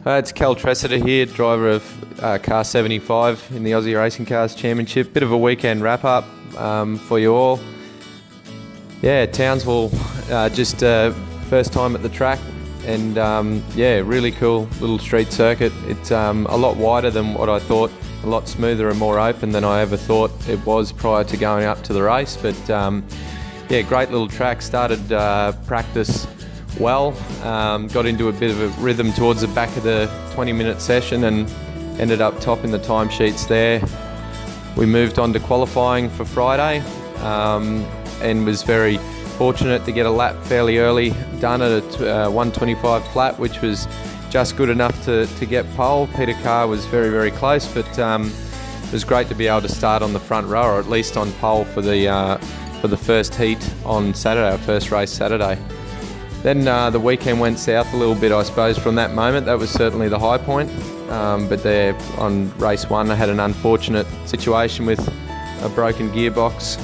It's Kel Treseder here, driver of Car 75 in the Aussie Racing Cars Championship. Bit of a weekend wrap-up for you all. Yeah, Townsville, just first time at the track, and yeah, really cool little street circuit. It's a lot wider than what I thought, a lot smoother and more open than I ever thought it was prior to going up to the race. But yeah, great little track. Started practice well, got into a bit of a rhythm towards the back of the 20-minute session and ended up topping the timesheets there. We moved on to qualifying for Friday and was very fortunate to get a lap fairly early done at a 125 flat, which was just good enough to get pole. Peter Carr was very, very close, but it was great to be able to start on the front row, or at least on pole for the first heat on Saturday, our first race Saturday. Then the weekend went south a little bit, I suppose, from that moment. That was certainly the high point. But there on race one, I had an unfortunate situation with a broken gearbox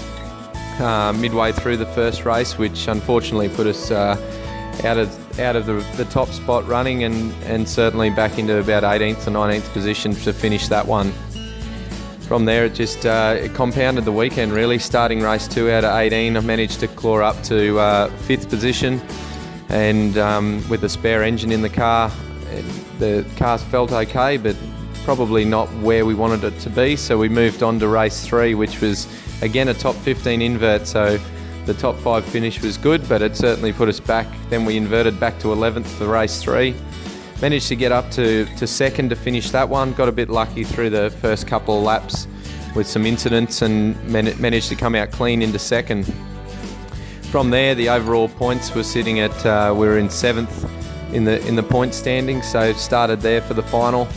midway through the first race, which unfortunately put us out of the top spot running and certainly back into about 18th or 19th position to finish that one. From there, it just it compounded the weekend, really. Starting race 2 out of 18, I managed to claw up to 5th position. And with a spare engine in the car, the car felt okay, but probably not where we wanted it to be. So we moved on to race 3, which was again a top 15 invert. So the top 5 finish was good, but it certainly put us back. Then we inverted back to 11th for race 3. Managed to get up to 2nd to finish that one. Got a bit lucky through the first couple of laps with some incidents and managed to come out clean into 2nd. From there, the overall points were sitting at, we were in 7th in the point standing, so started there for the final.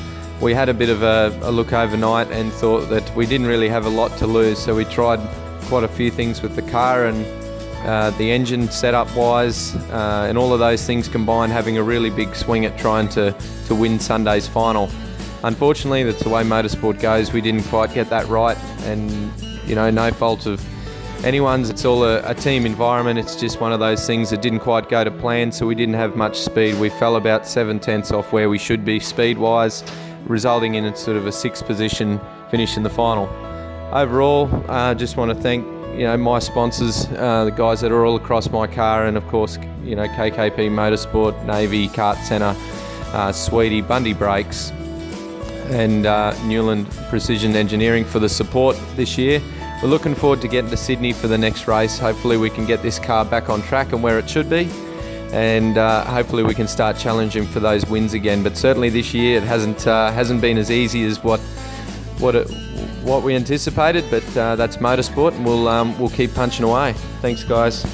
We had a bit of a look overnight and thought that we didn't really have a lot to lose, so we tried quite a few things with the car and the engine setup wise, and all of those things combined, having a really big swing at trying to win Sunday's final. Unfortunately, that's the way motorsport goes. We didn't quite get that right, and you know, no fault of anyone's. It's all a team environment. It's just one of those things that didn't quite go to plan, so we didn't have much speed. We fell about 7/10 off where we should be speed-wise, resulting in a sort of a 6th position finish in the final. Overall, just want to thank my sponsors, the guys that are all across my car, and of course, KKP Motorsport, Navy, Kart Centre, Sweetie, Bundy Brakes, and Newland Precision Engineering for the support this year. We're looking forward to getting to Sydney for the next race. Hopefully we can get this car back on track and where it should be, and hopefully we can start challenging for those wins again. But certainly this year it hasn't been as easy as what we anticipated. But that's motorsport, and we'll keep punching away. Thanks, guys.